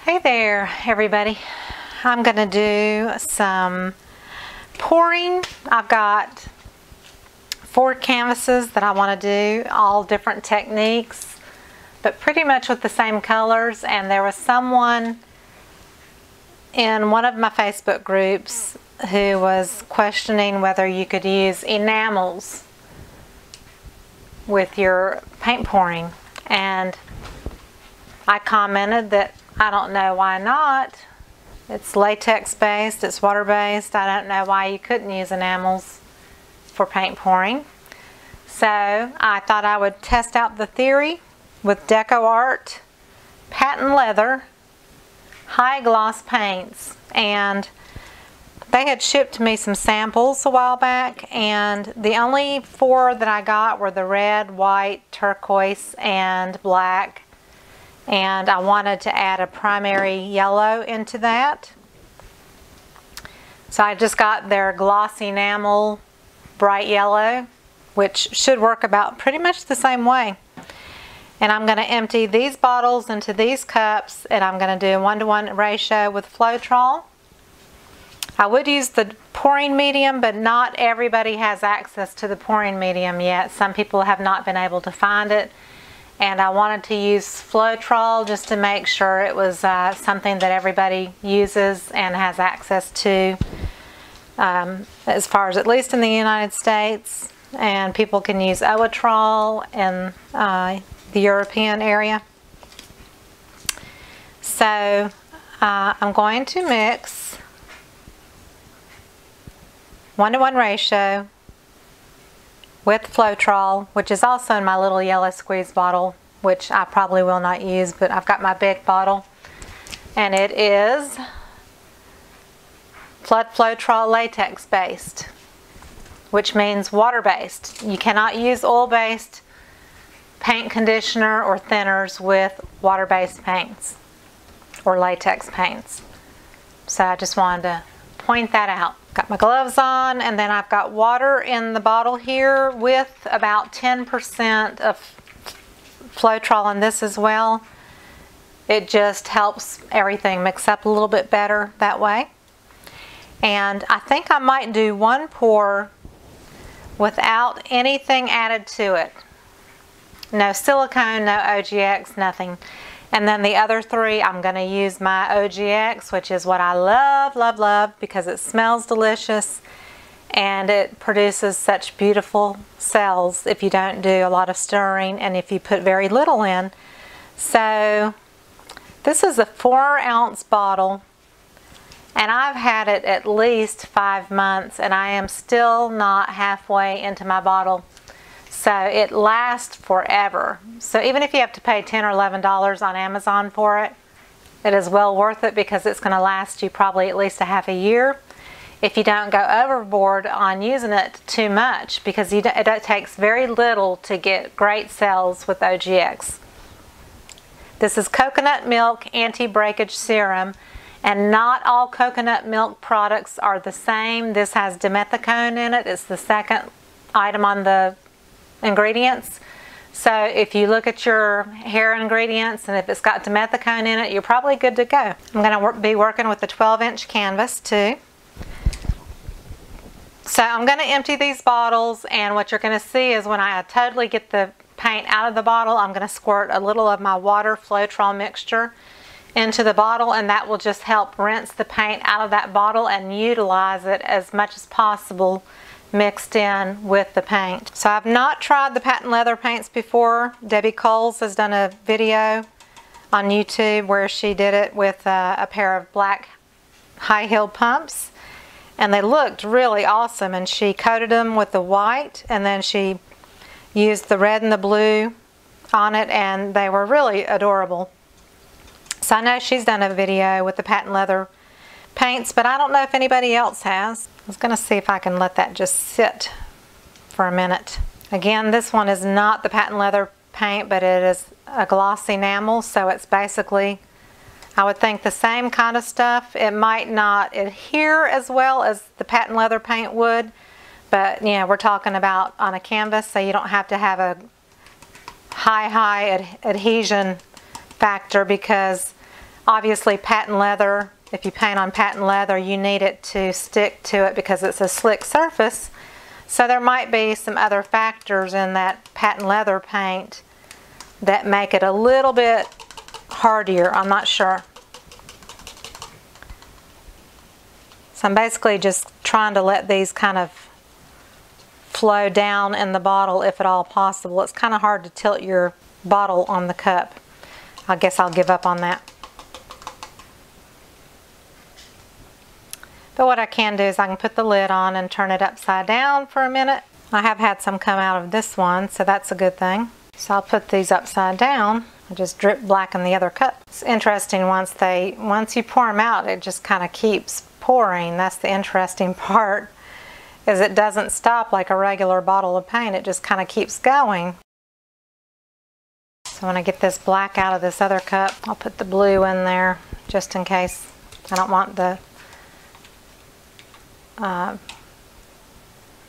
Hey there, everybody. I'm going to do some pouring. I've got 4 canvases that I want to do, all different techniques, but pretty much with the same colors. And there was someone in one of my Facebook groups who was questioning whether you could use enamels with your paint pouring. And I commented that I don't know why not. It's latex based, it's water based. I don't know why you couldn't use enamels for paint pouring. So I thought I would test out the theory with DecoArt patent leather high gloss paints. And they had shipped me some samples a while back, and the only 4 that I got were the red, white, turquoise, and black. And I wanted to add a primary yellow into that. So I just got their glossy enamel bright yellow, which should work about pretty much the same way. And I'm going to empty these bottles into these cups, and I'm going to do a 1-to-1 ratio with Floetrol. I would use the pouring medium, but not everybody has access to the pouring medium yet. Some people have not been able to find it. And I wanted to use Floetrol just to make sure it was something that everybody uses and has access to, as far as at least in the United States. And people can use Oatrol in the European area. So I'm going to mix 1-to-1 ratio with Floetrol, which is also in my little yellow squeeze bottle, which I probably will not use, but I've got my big bottle. And it is Floetrol latex based, which means water based. You cannot use oil based paint conditioner or thinners with water based paints or latex paints. So I just wanted to point that out. Got my gloves on, and then I've got water in the bottle here with about 10% of Floetrol in this as well. It just helps everything mix up a little bit better that way. And I think I might do 1 pour without anything added to it. No silicone, no OGX, nothing. And then the other 3, I'm going to use my OGX, which is what I love, love, love, because it smells delicious and it produces such beautiful cells if you don't do a lot of stirring and if you put very little in. So this is a 4-ounce bottle, and I've had it at least 5 months, and I am still not halfway into my bottle. So it lasts forever. So even if you have to pay $10 or $11 on Amazon for it, it is well worth it, because it's going to last you probably at least a half a year if you don't go overboard on using it too much, because it takes very little to get great cells with OGX. This is coconut milk anti-breakage serum, and not all coconut milk products are the same. This has dimethicone in it. It's the second item on the ingredients. So if you look at your hair ingredients and if it's got dimethicone in it, you're probably good to go. I'm going to be working with a 12-inch canvas too. So I'm going to empty these bottles, and what you're going to see is when I totally get the paint out of the bottle, I'm going to squirt a little of my water Floetrol mixture into the bottle, and that will just help rinse the paint out of that bottle and utilize it as much as possible mixed in with the paint. So I've not tried the patent leather paints before. Debbie Coles has done a video on YouTube where she did it with a pair of black high-heeled pumps, and they looked really awesome. And she coated them with the white, and then she used the red and the blue on it, and they were really adorable. So I know she's done a video with the patent leather paints, but I don't know if anybody else has. I was going to see if I can let that just sit for a minute. Again, this one is not the patent leather paint, but it is a glossy enamel, so it's basically, I would think, the same kind of stuff. It might not adhere as well as the patent leather paint would, but you know, we're talking about on a canvas, so you don't have to have a high adhesion factor, because Obviously patent leather, if you paint on patent leather, you need it to stick to it because it's a slick surface. So there might be some other factors in that patent leather paint that make it a little bit hardier. I'm not sure. So I'm basically just trying to let these kind of flow down in the bottle if at all possible. It's kind of hard to tilt your bottle on the cup. I guess I'll give up on that. But what I can do is I can put the lid on and turn it upside down for a minute. I have had some come out of this one, so that's a good thing. So I'll put these upside down. I just drip black in the other cup. It's interesting, once you pour them out, it just kind of keeps pouring. That's the interesting part, is it doesn't stop like a regular bottle of paint. It just kind of keeps going. So when I get this black out of this other cup, I'll put the blue in there just in case. I don't want the now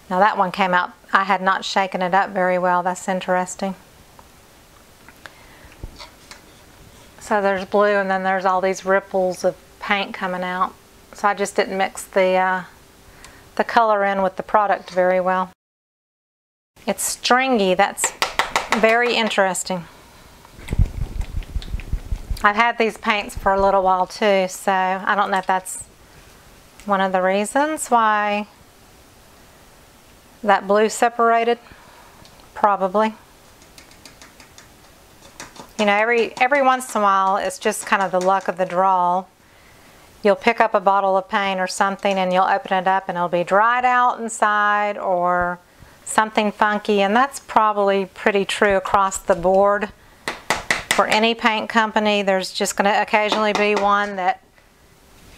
that one came out, I had not shaken it up very well. That's interesting. So there's blue, and then there's all these ripples of paint coming out. So I just didn't mix the color in with the product very well. It's stringy. That's very interesting. I've had these paints for a little while too, so I don't know if that's one of the reasons why that blue separated. Probably. You know, every once in a while, it's just kind of the luck of the draw. You'll pick up a bottle of paint or something and you'll open it up and it'll be dried out inside or something funky, and that's probably pretty true across the board. For any paint company, there's just going to occasionally be one that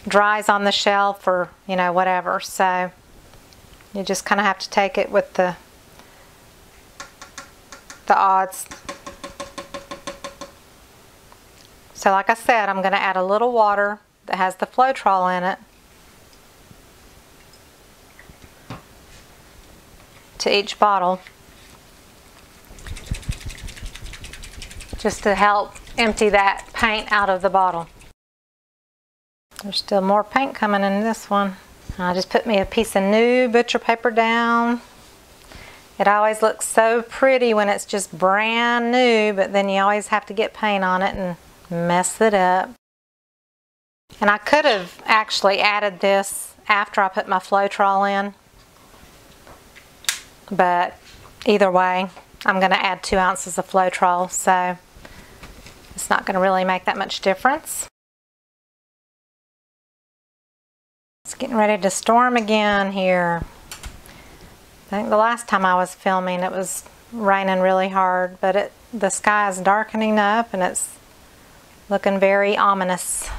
dries on the shelf or, you know, whatever. So you just kind of have to take it with the odds. So like I said, I'm going to add a little water that has the Floetrol in it to each bottle, just to help empty that paint out of the bottle. There's still more paint coming in this one. I just put me a piece of new butcher paper down. It always looks so pretty when it's just brand new, but then you always have to get paint on it and mess it up. And I could have actually added this after I put my Floetrol in, but either way, I'm going to add 2 ounces of Floetrol, so it's not going to really make that much difference. It's getting ready to storm again here. I think the last time I was filming it was raining really hard, but the sky is darkening up and it's looking very ominous.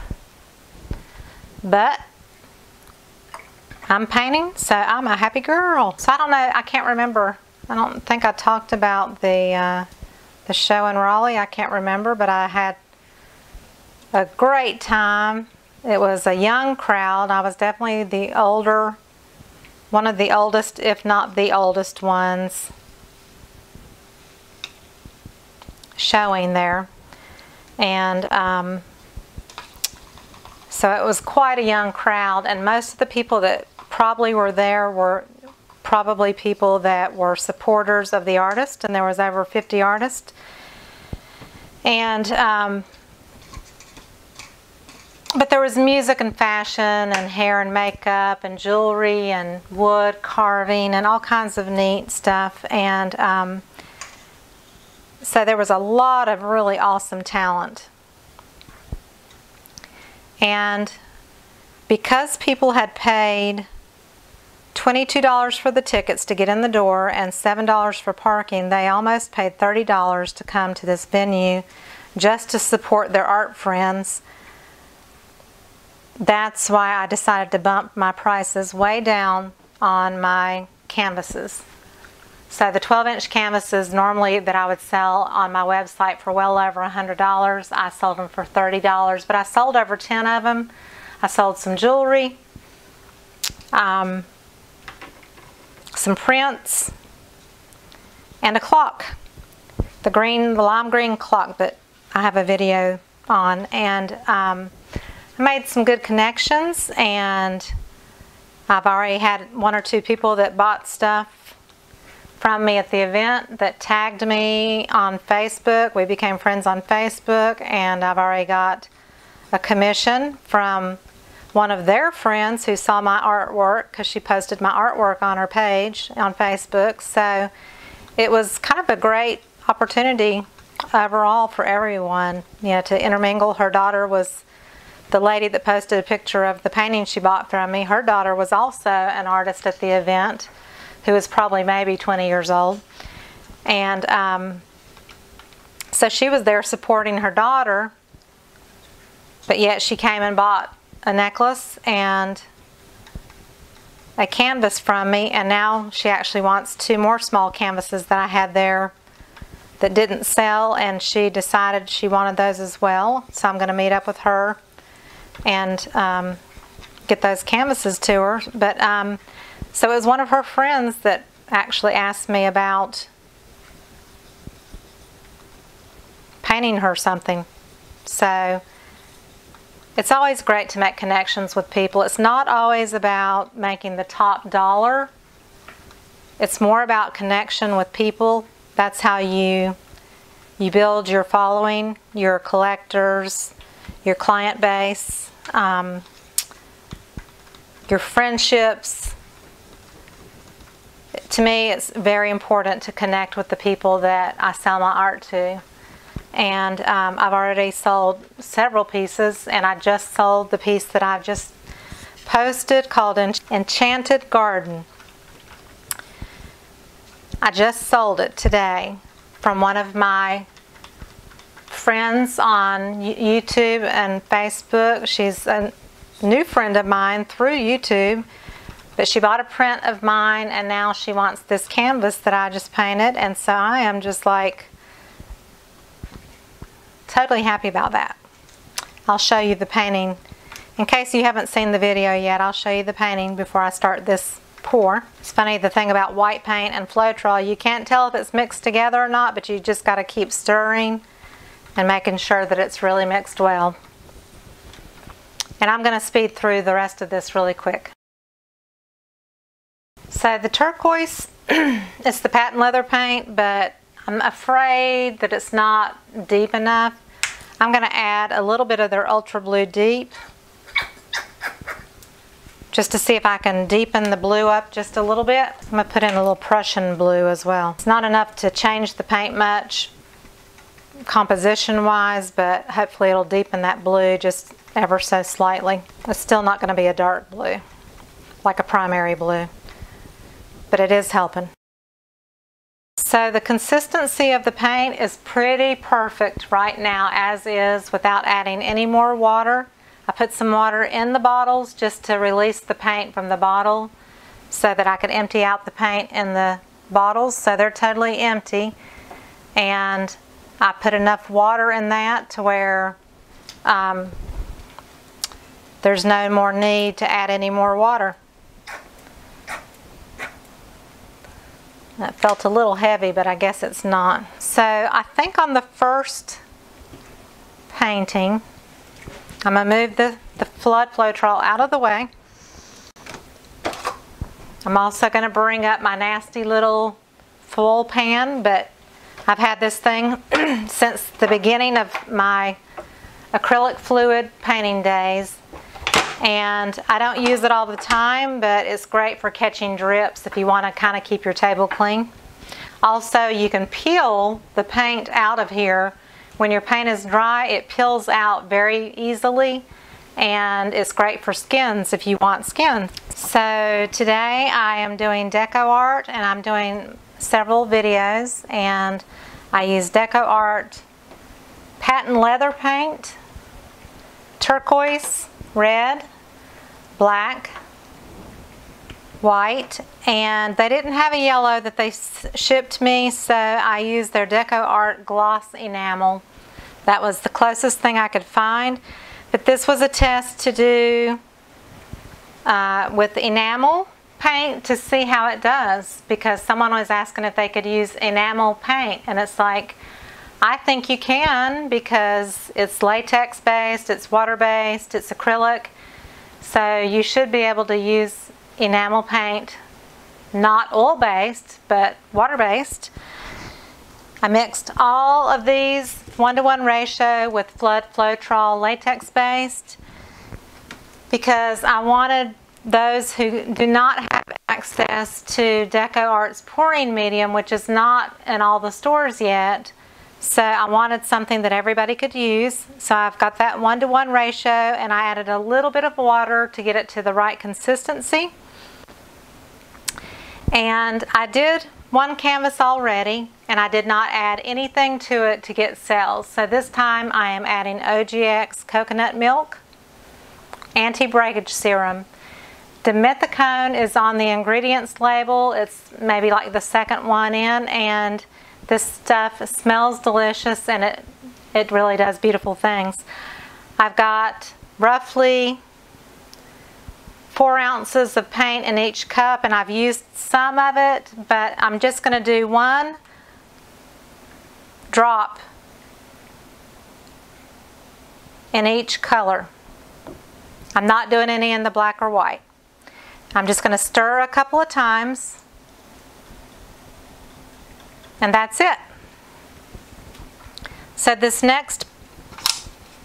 But I'm painting, so I'm a happy girl. So I don't know, I can't remember. I don't think I talked about the show in Raleigh. I can't remember, but I had a great time. It was a young crowd. I was definitely one of the oldest, if not the oldest ones showing there. And so it was quite a young crowd, and most of the people that probably were there were probably people that were supporters of the artist, and there was over 50 artists. And but there was music and fashion and hair and makeup and jewelry and wood carving and all kinds of neat stuff. And so there was a lot of really awesome talent. And because people had paid $22 for the tickets to get in the door and $7 for parking, they almost paid $30 to come to this venue just to support their art friends. That's why I decided to bump my prices way down on my canvases. So the 12-inch canvases normally that I would sell on my website for well over $100, I sold them for $30, but I sold over 10 of them. I sold some jewelry, some prints, and a clock. The lime green clock that I have a video on. And I made some good connections, and I've already had 1 or 2 people that bought stuff from me at the event that tagged me on Facebook. We became friends on Facebook, and I've already got a commission from one of their friends who saw my artwork because she posted my artwork on her page on Facebook. So it was kind of a great opportunity overall for everyone, you know, to intermingle. Her daughter was the lady that posted a picture of the painting she bought from me. Her daughter was also an artist at the event, who was probably maybe 20 years old. And so she was there supporting her daughter, but yet she came and bought a necklace and a canvas from me, and now she actually wants 2 more small canvases that I had there that didn't sell, and she decided she wanted those as well. So I'm going to meet up with her and get those canvases to her. But so it was one of her friends that actually asked me about painting her something. So it's always great to make connections with people. It's not always about making the top dollar. It's more about connection with people. That's how you build your following, your collectors, your client base, your friendships. To me, it's very important to connect with the people that I sell my art to. And I've already sold several pieces, and I just sold the piece that I've just posted called Enchanted Garden. I just sold it today from one of my friends on YouTube and Facebook. She's a new friend of mine through YouTube, but she bought a print of mine, and now she wants this canvas that I just painted, and so I am just like totally happy about that. I'll show you the painting. In case you haven't seen the video yet, I'll show you the painting before I start this pour. It's funny, the thing about white paint and Floetrol, you can't tell if it's mixed together or not, but you just got to keep stirring and making sure that it's really mixed well. And I'm going to speed through the rest of this really quick. So the turquoise, it's the patent leather paint, but I'm afraid that it's not deep enough. I'm going to add a little bit of their Ultra Blue Deep just to see if I can deepen the blue up just a little bit. I'm going to put in a little Prussian blue as well. It's not enough to change the paint much composition wise, but hopefully it'll deepen that blue just ever so slightly. It's still not going to be a dark blue like a primary blue, but it is helping. So the consistency of the paint is pretty perfect right now as is, without adding any more water. I put some water in the bottles just to release the paint from the bottle so that I could empty out the paint in the bottles, so they're totally empty. And I put enough water in that to where there's no more need to add any more water. That felt a little heavy, but I guess it's not. So I think on the first painting, I'm going to move the Floetrol out of the way. I'm also going to bring up my nasty little foil pan, but I've had this thing since the beginning of my acrylic fluid painting days. And I don't use it all the time, but it's great for catching drips if you want to kind of keep your table clean. Also, you can peel the paint out of here. When your paint is dry, it peels out very easily, and it's great for skins if you want skin. So today I am doing DecoArt, and I'm doing several videos, and I use DecoArt patent leather paint, turquoise, red, black, white, and they didn't have a yellow that they shipped me, so I used their DecoArt Gloss Enamel. That was the closest thing I could find, but this was a test to do with enamel paint to see how it does, because someone was asking if they could use enamel paint, and it's like, I think you can because it's latex based, it's water based, it's acrylic. So you should be able to use enamel paint, not oil based, but water based. I mixed all of these 1:1 ratio with Floetrol latex based because I wanted those who do not have access to DecoArt's pouring medium, which is not in all the stores yet. So I wanted something that everybody could use. So I've got that 1:1 ratio, and I added a little bit of water to get it to the right consistency. And I did one canvas already, and I did not add anything to it to get cells. So this time I am adding OGX coconut milk, Anti-Breakage serum. Dimethicone is on the ingredients label. It's maybe like the second one in, and this stuff smells delicious, and it really does beautiful things. I've got roughly 4 ounces of paint in each cup, and I've used some of it, but I'm just going to do 1 drop in each color. I'm not doing any in the black or white. I'm just going to stir a couple of times, and that's it. So this next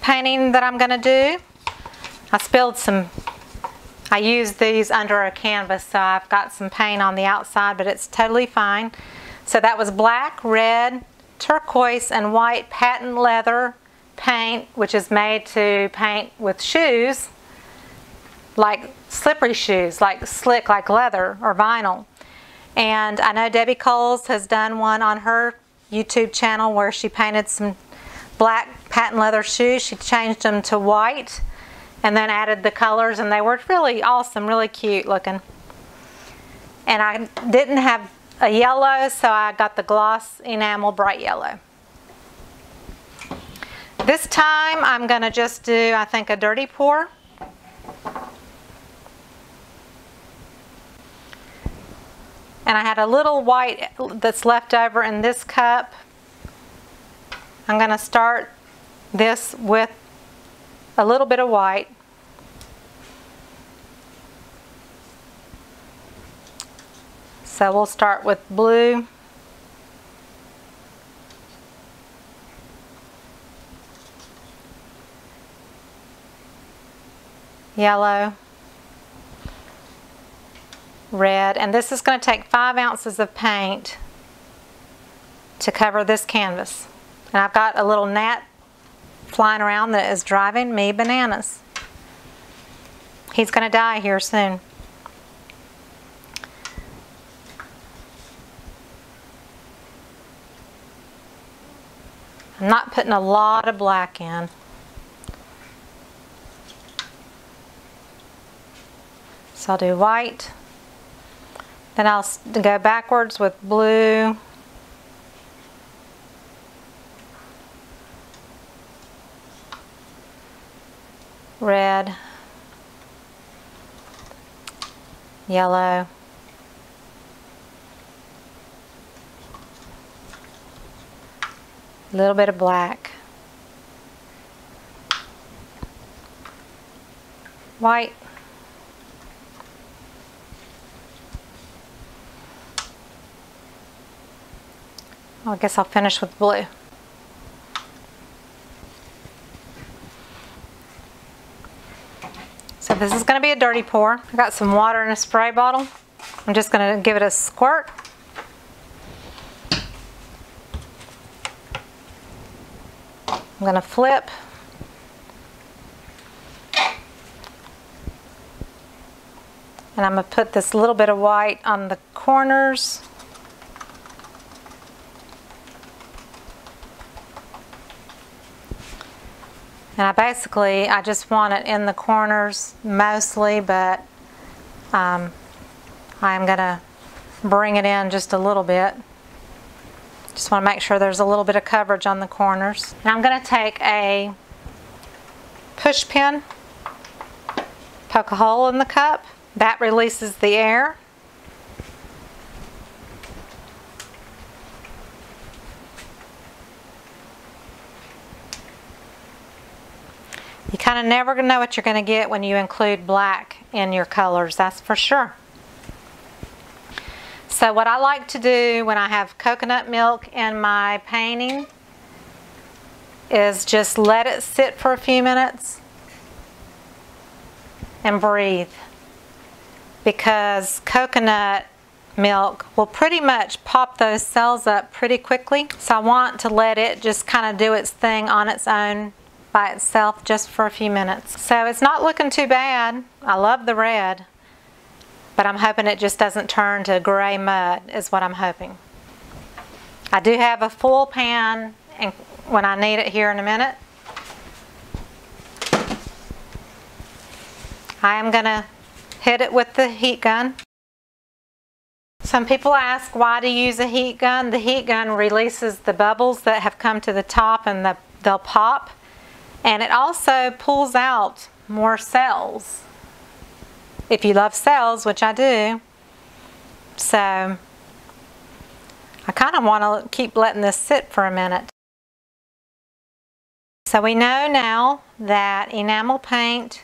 painting that I'm going to do, I used these under a canvas, so I've got some paint on the outside, but it's totally fine. So that was black, red, turquoise, and white patent leather paint, which is made to paint with shoes, like slippery shoes, like slick, like leather or vinyl. And I know Debbie Coles has done one on her YouTube channel where she painted some black patent leather shoes. She changed them to white and then added the colors, and they were really awesome, really cute looking. And I didn't have a yellow, so I got the gloss enamel bright yellow. This time I'm going to just do, I think, a dirty pour. And I had a little white that's left over in this cup. I'm going to start this with a little bit of white. So we'll start with blue. Yellow. Red, and this is going to take 5 ounces of paint to cover this canvas. And I've got a little gnat flying around that is driving me bananas. He's going to die here soon. I'm not putting a lot of black in. So I'll do white. Then I'll go backwards with blue, red, yellow, a little bit of black, white, I guess I'll finish with blue. So this is going to be a dirty pour. I got some water in a spray bottle. I'm just going to give it a squirt. I'm going to flip. And I'm going to put this little bit of white on the corners. And I just want it in the corners mostly, but I'm going to bring it in just a little bit. Just want to make sure there's a little bit of coverage on the corners. And I'm going to take a push pin, poke a hole in the cup. That releases the air. kind of never know what you're going to get when you include black in your colors, that's for sure. So what I like to do when I have coconut milk in my painting is just let it sit for a few minutes and breathe, because coconut milk will pretty much pop those cells up pretty quickly. So I want to let it just kind of do its thing on its own by itself just for a few minutes. So it's not looking too bad. I love the red, but I'm hoping it just doesn't turn to gray mud is what I'm hoping. I do have a full pan and when I need it here in a minute. I am going to hit it with the heat gun. Some people ask, why do you use a heat gun? The heat gun releases the bubbles that have come to the top and they'll pop. And it also pulls out more cells. If you love cells, which I do. So I kind of want to keep letting this sit for a minute. So we know now that enamel paint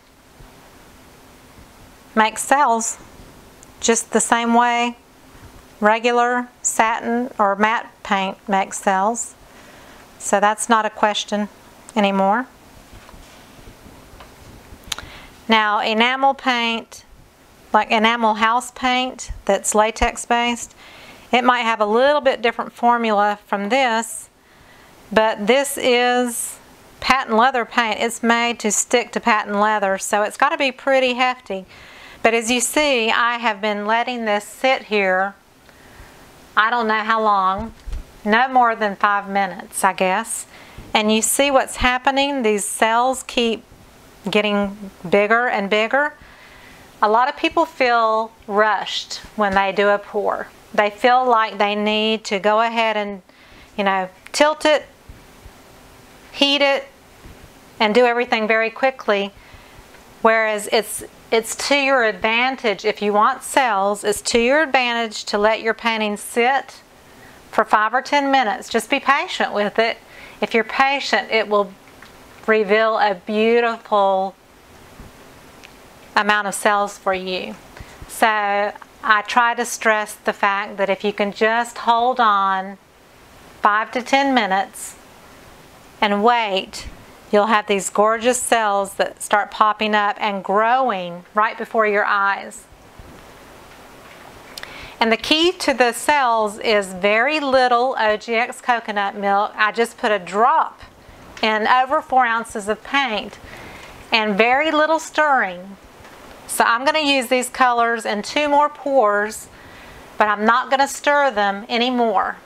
makes cells just the same way regular satin or matte paint makes cells. So that's not a question anymore. Now enamel paint, like enamel house paint that's latex based, it might have a little bit different formula from this, but this is patent leather paint. It's made to stick to patent leather, so it's got to be pretty hefty. But as you see, I have been letting this sit here, I don't know how long, no more than 5 minutes, I guess. And you see what's happening? These cells keep getting bigger and bigger. A lot of people feel rushed when they do a pour. They feel like they need to go ahead and, you know, tilt it, heat it, and do everything very quickly. Whereas it's to your advantage, if you want cells, it's to your advantage to let your painting sit for 5 or 10 minutes. Just be patient with it. If you're patient, it will reveal a beautiful amount of cells for you. So I try to stress the fact that if you can just hold on 5 to 10 minutes and wait, you'll have these gorgeous cells that start popping up and growing right before your eyes. And the key to the cells is very little OGX coconut milk. I just put a drop in over 4 ounces of paint and very little stirring. So I'm going to use these colors in 2 more pours, but I'm not going to stir them anymore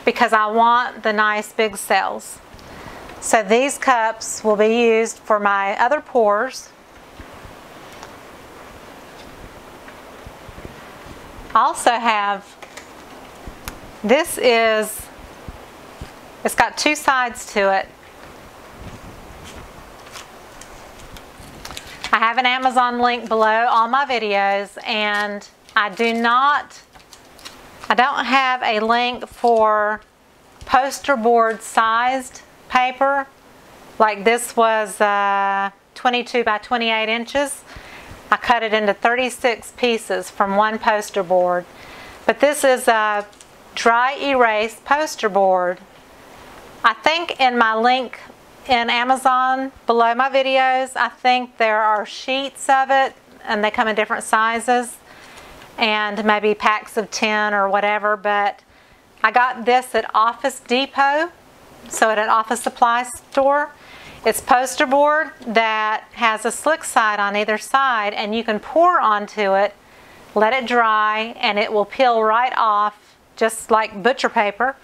because I want the nice big cells. So these cups will be used for my other pours. I also have, it's got 2 sides to it. I have an Amazon link below all my videos, and I don't have a link for poster board sized paper. Like this was 22 by 28 inches. I cut it into 36 pieces from 1 poster board. But this is a dry erase poster board. I think in my link in Amazon below my videos, I think there are sheets of it, and they come in different sizes and maybe packs of 10 or whatever. But I got this at Office Depot, so at an office supply store. It's poster board that has a slick side on either side, and you can pour onto it, let it dry, and it will peel right off just like butcher paper.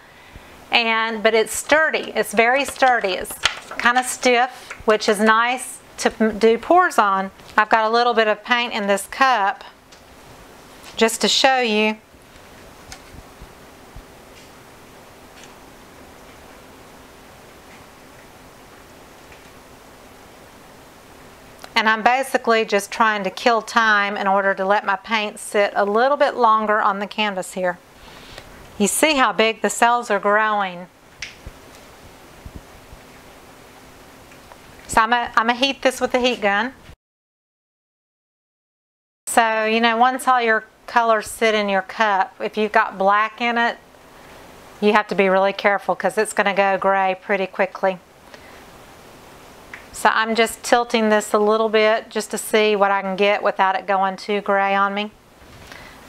But it's sturdy. It's very sturdy. It's kind of stiff, which is nice to do pours on. I've got a little bit of paint in this cup just to show you. And I'm basically just trying to kill time in order to let my paint sit a little bit longer on the canvas here. You see how big the cells are growing. So I'm gonna heat this with a heat gun. So, you know, once all your colors sit in your cup, if you've got black in it, you have to be really careful because it's going to go gray pretty quickly. So I'm just tilting this a little bit just to see what I can get without it going too gray on me.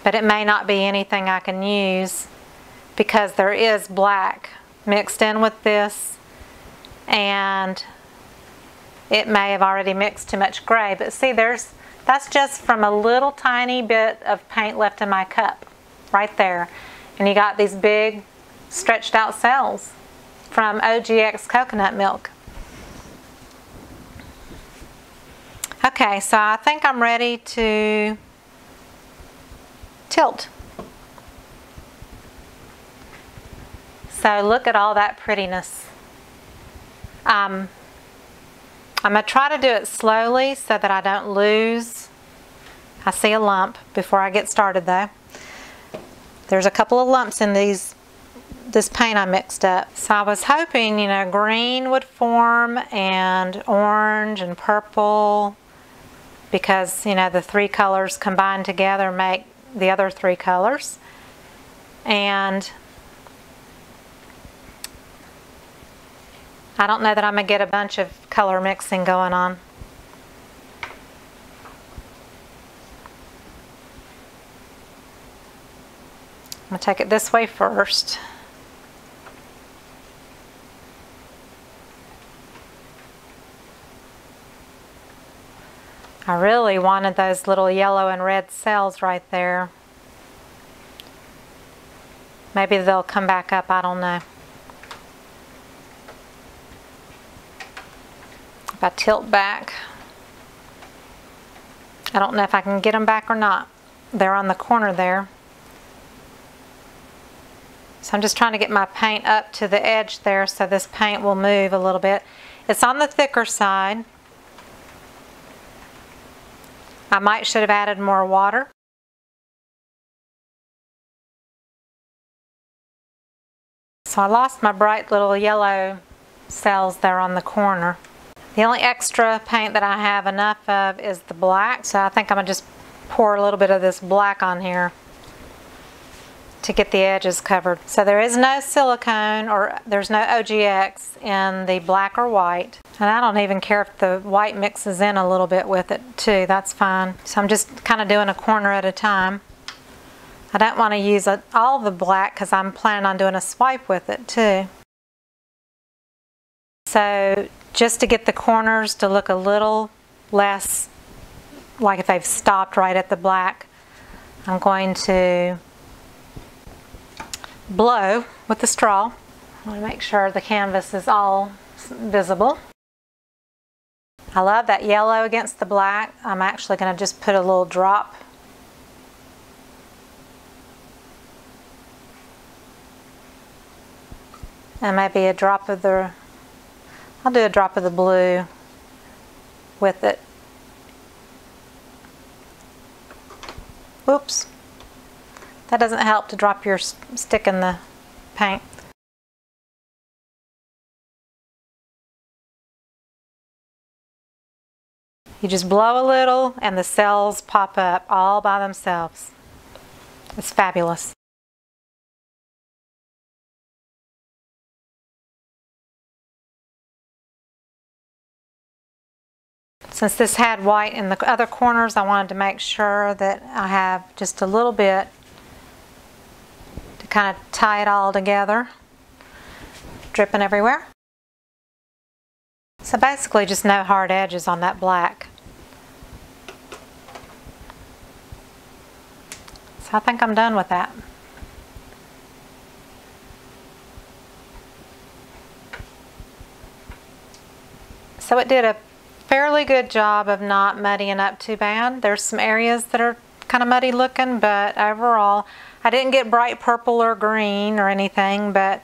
But it may not be anything I can use because there is black mixed in with this, and it may have already mixed too much gray. But see, that's just from a little tiny bit of paint left in my cup right there. And you got these big stretched out cells from OGX coconut milk. Okay, so I think I'm ready to tilt. So look at all that prettiness. I'm going to try to do it slowly so that I don't lose. I see a lump before I get started though. There's a couple of lumps in this paint I mixed up. So I was hoping, you know, green would form and orange and purple, because, you know, the three colors combined together make the other three colors. And I don't know that I'm going to get a bunch of color mixing going on. I'm going to take it this way first. I really wanted those little yellow and red cells right there. Maybe they'll come back up, I don't know. If I tilt back, I don't know if I can get them back or not. They're on the corner there. So I'm just trying to get my paint up to the edge there so this paint will move a little bit. It's on the thicker side. I should have added more water. So I lost my bright little yellow cells there on the corner. The only extra paint that I have enough of is the black, so I think I'm going to just pour a little bit of this black on here to get the edges covered. So there is no silicone, or there's no OGX in the black or white. And I don't even care if the white mixes in a little bit with it too, that's fine. So I'm just kind of doing a corner at a time. I don't want to use all the black because I'm planning on doing a swipe with it too. So just to get the corners to look a little less like if they've stopped right at the black, I'm going to blow with the straw. I want to make sure the canvas is all visible. I love that yellow against the black. I'm actually going to just put a little drop. And maybe a drop of the, I'll do a drop of the blue with it. Oops. That doesn't help to drop your stick in the paint. You just blow a little and the cells pop up all by themselves. It's fabulous. Since this had white in the other corners, I wanted to make sure that I have just a little bit to kind of tie it all together, dripping everywhere. So basically just no hard edges on that black. So I think I'm done with that. So it did a fairly good job of not muddying up too bad. There's some areas that are kind of muddy looking, but overall I didn't get bright purple or green or anything, but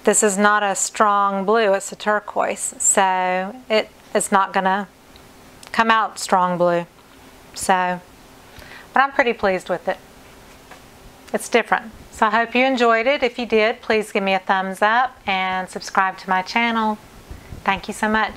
this is not a strong blue, it's a turquoise, so it is not gonna come out strong blue. So, but I'm pretty pleased with it. It's different. So I hope you enjoyed it. If you did, please give me a thumbs up and subscribe to my channel. Thank you so much.